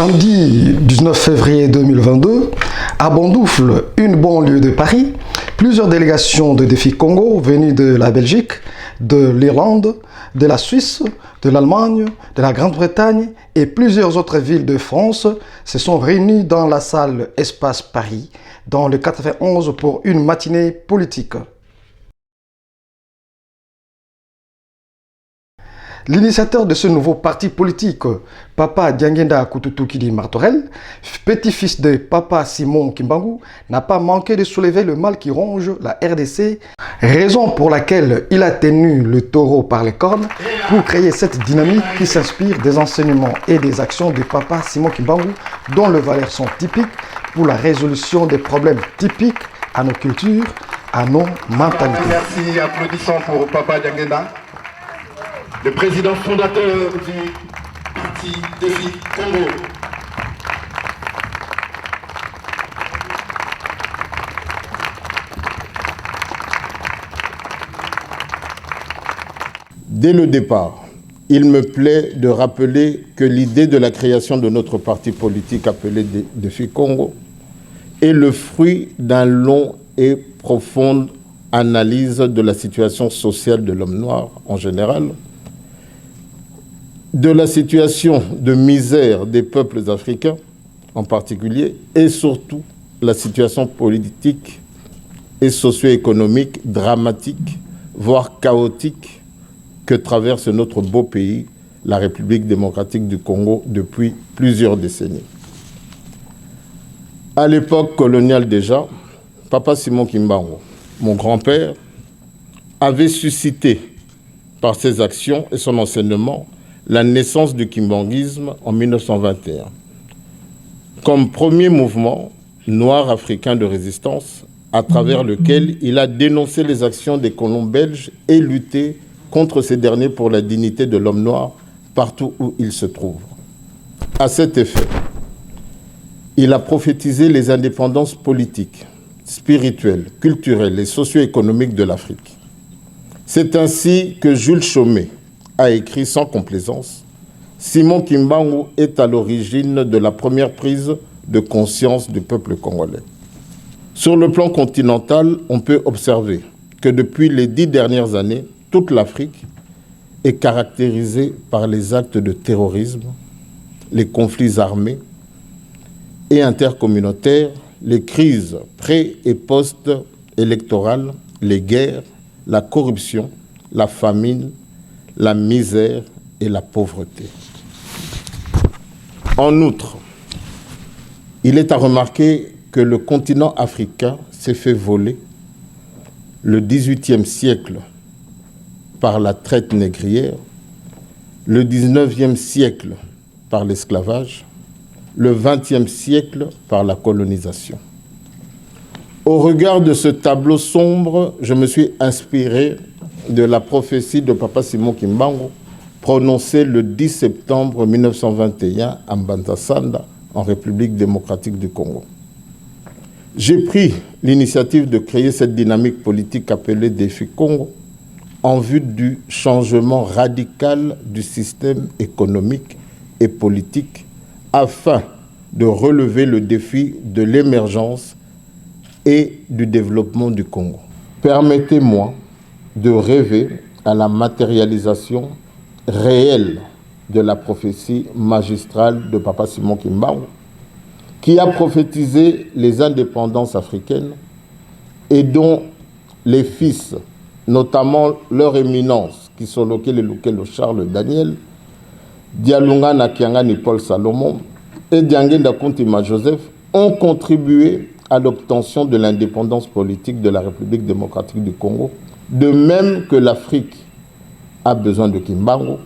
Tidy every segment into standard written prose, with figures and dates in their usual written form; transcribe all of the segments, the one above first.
Samedi 19 février 2022, à Bondoufle, une banlieue de Paris, plusieurs délégations de Défi Congo venues de la Belgique, de l'Irlande, de la Suisse, de l'Allemagne, de la Grande-Bretagne et plusieurs autres villes de France se sont réunies dans la salle Espace Paris, dans le 91 pour une matinée politique. L'initiateur de ce nouveau parti politique, Papa Diangenda Kututukidi Martorell, petit-fils de Papa Simon Kimbangu, n'a pas manqué de soulever le mal qui ronge la RDC, raison pour laquelle il a tenu le taureau par les cornes pour créer cette dynamique qui s'inspire des enseignements et des actions de Papa Simon Kimbangu, dont les valeurs sont typiques pour la résolution des problèmes typiques à nos cultures, à nos mentalités. Merci, applaudissons pour Papa Diangenda, le président fondateur du parti Défi Congo. Dès le départ, il me plaît de rappeler que l'idée de la création de notre parti politique appelé Défi Congo est le fruit d'un long et profonde analyse de la situation sociale de l'homme noir en général, de la situation de misère des peuples africains en particulier, et surtout la situation politique et socio-économique dramatique, voire chaotique, que traverse notre beau pays, la République démocratique du Congo, depuis plusieurs décennies. À l'époque coloniale déjà, Papa Simon Kimbangu, mon grand-père, avait suscité par ses actions et son enseignement la naissance du kimbanguisme en 1921, comme premier mouvement noir africain de résistance à travers lequel il a dénoncé les actions des colons belges et lutté contre ces derniers pour la dignité de l'homme noir partout où il se trouve. À cet effet, il a prophétisé les indépendances politiques, spirituelles, culturelles et socio-économiques de l'Afrique. C'est ainsi que Jules Chaumet a écrit sans complaisance: Simon Kimbangu est à l'origine de la première prise de conscience du peuple congolais. Sur le plan continental, on peut observer que depuis les 10 dernières années, toute l'Afrique est caractérisée par les actes de terrorisme, les conflits armés et intercommunautaires, les crises pré- et post-électorales, les guerres, la corruption, la famine, la misère et la pauvreté. En outre, il est à remarquer que le continent africain s'est fait voler le XVIIIe siècle par la traite négrière, le XIXe siècle par l'esclavage, le XXe siècle par la colonisation. Au regard de ce tableau sombre, je me suis inspiré de la prophétie de Papa Simon Kimbangu, prononcée le 10 septembre 1921 à Mbanza-Sanda, en République démocratique du Congo. J'ai pris l'initiative de créer cette dynamique politique appelée Défi Congo en vue du changement radical du système économique et politique afin de relever le défi de l'émergence et du développement du Congo. Permettez-moi de rêver à la matérialisation réelle de la prophétie magistrale de Papa Simon Kimbangu, qui a prophétisé les indépendances africaines et dont les fils, notamment leur éminence, qui sont Lokelo Charles Daniel, Dialunga Nakiangani Paul Salomon et Diangenda Kuntima Joseph, ont contribué à l'obtention de l'indépendance politique de la République démocratique du Congo, de même que l'Afrique a besoin de Kimbangu.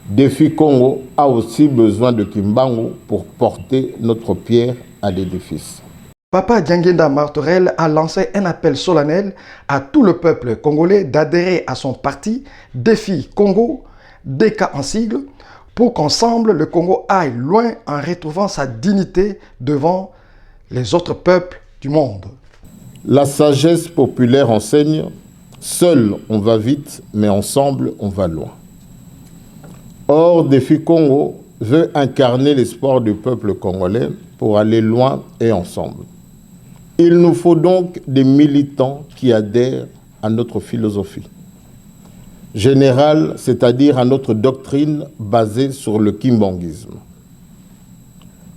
Défi Congo a aussi besoin de Kimbangu pour porter notre pierre à l'édifice. Papa Diangenda Martorell a lancé un appel solennel à tout le peuple congolais d'adhérer à son parti Défi Congo, DK en sigle, pour qu'ensemble le Congo aille loin en retrouvant sa dignité devant les autres peuples du monde. La sagesse populaire enseigne: seul on va vite, mais ensemble on va loin. Or, Défi Congo veut incarner l'espoir du peuple congolais pour aller loin et ensemble. Il nous faut donc des militants qui adhèrent à notre philosophie générale, c'est-à-dire à notre doctrine basée sur le kimbanguisme.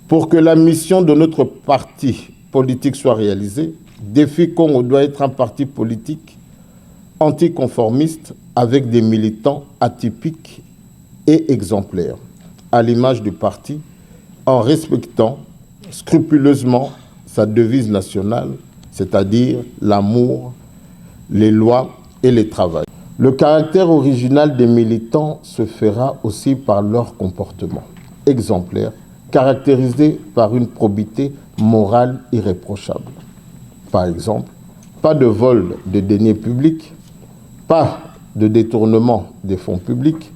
Pour que la mission de notre parti politique soit réalisée, Défi Congo doit être un parti politique anticonformiste avec des militants atypiques et exemplaires, à l'image du parti, en respectant scrupuleusement sa devise nationale, c'est-à-dire l'amour, les lois et les travail. Le caractère original des militants se fera aussi par leur comportement exemplaire, caractérisé par une probité morale irréprochable. Par exemple, pas de vol de deniers publics, pas de détournement des fonds publics,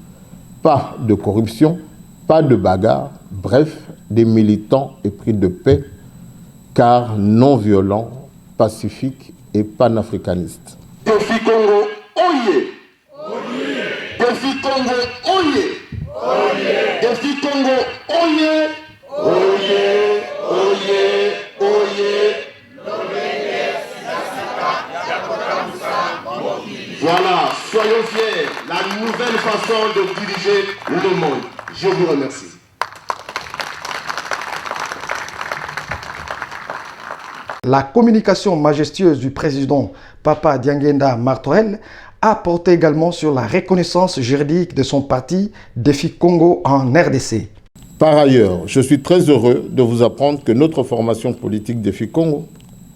pas de corruption, pas de bagarre, bref, des militants épris de paix, car non violents, pacifiques et panafricanistes. Défi Congo, oyez! Défi Congo, oyez! Défi Congo, oyez! Oyez, oyez, oyez! Voilà, soyons fiers, la nouvelle façon de diriger le monde. Je vous remercie. La communication majestueuse du président Papa Dianguenda Martorell a porté également sur la reconnaissance juridique de son parti Défi Congo en RDC. Par ailleurs, je suis très heureux de vous apprendre que notre formation politique Défi Congo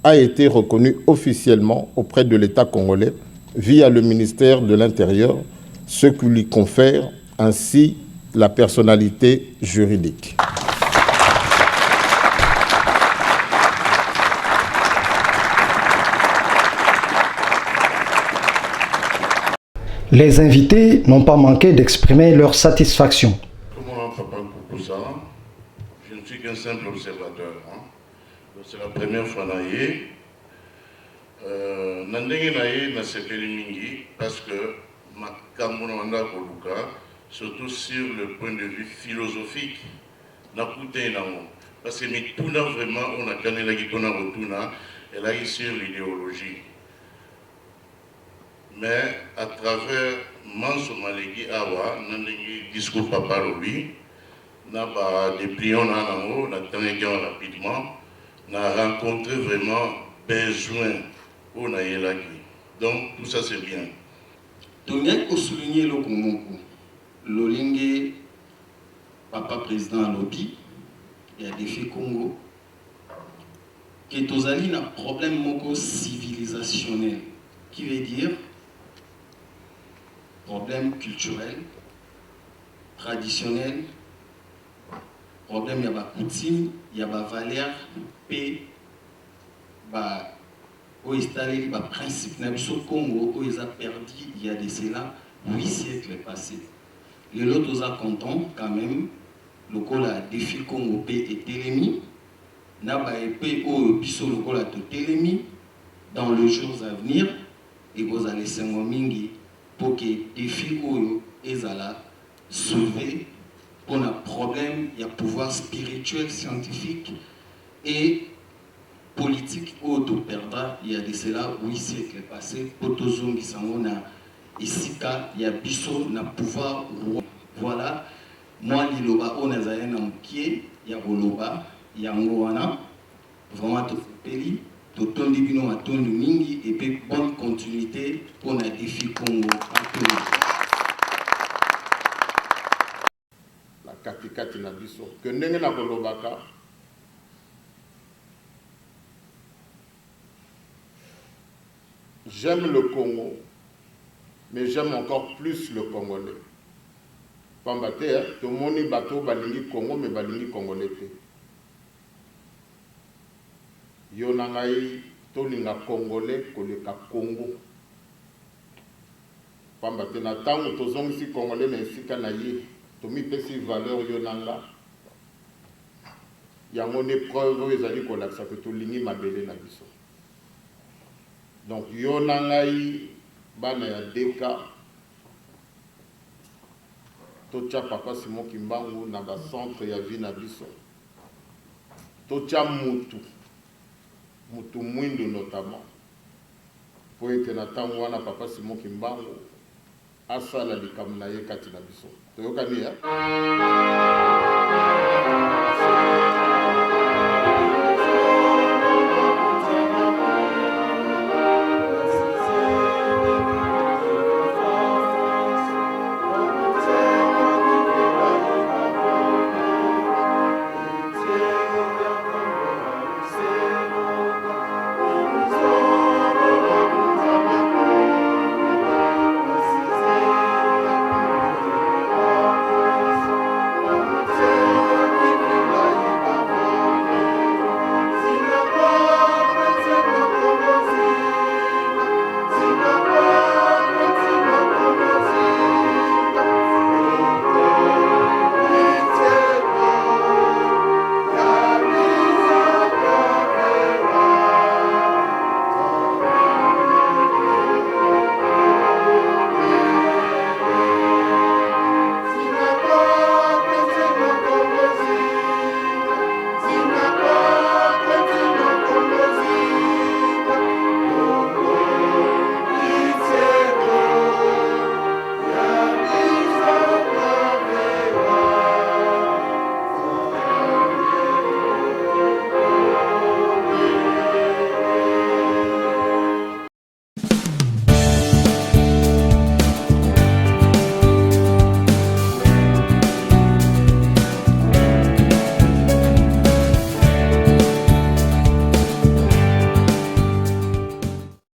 a été reconnue officiellement auprès de l'État congolais via le ministère de l'Intérieur, ce qui lui confère ainsi la personnalité juridique. Les invités n'ont pas manqué d'exprimer leur satisfaction. Comment Papa Koukouza, je ne suis qu'un simple observateur. C'est la première fois naïe. Nandenge naïe na sepeli mingi parce que ma kamuna koluka, surtout sur le point de vue philosophique, na kute nango. Parce que mituna vraiment on a gagné la guitona rotuna, elle a eu sur l'idéologie. Mais à travers Manso Malegi Awa, Nandegi discours Papa Robi, n'a pas déplié na nango, n'a tenu rapidement, n'a rencontré vraiment besoin on a élagi. Donc tout ça c'est bien. Donc il faut souligner le Congo, l'Olingue, Papa président lobby, il y a Défi Congo, que Tozali a un problème civilisationnel, qui veut dire problème culturel, traditionnel, problème il y a des coutumes, il y a des valeurs, paix, au installé les principes au Congo, où ils ont perdu il y a de cela 8 siècles passés. Les autres sont contents quand même, le col a Défi Congo et Télémi, n'a pas épée au biso le col a Télémi dans les jours à venir, et vous allez s'engomingi pour que Défi Oyo et Zala soulever pour un problème, il y a pouvoir spirituel, scientifique et politique auto perdra il y a de cela 8 siècles passés pour tous qui sont na ici il y a biso na pouvoir voilà moi liloba on a na mkie ya boloba yango wana vraiment to peli to tondi bino matondo mingi et puis bonne continuité pour na Défi Congo la katikati na biso que ndenge na kolobaka j'aime le Congo, mais j'aime encore plus le Congolais. Pambate, tout le monde bateau balingi Congo, mais balingi Congolais. Yonangai, tolinga Congolais, koleka Congo. Pambate, na tango tozong si Congolais na esika na ye, tomi pesi valeur yonanga. Yango ne preuve ezali kolaksa que tolingi mabele na biso. Donc, Yonangai, Bana ya Deka, totia papa Simon Kimbangu na ba centre ya vie na biso totia mutu mwindo notamment po ete na ntango wana papa Simon Kimbangu asala likambo na ye kati na biso toyokani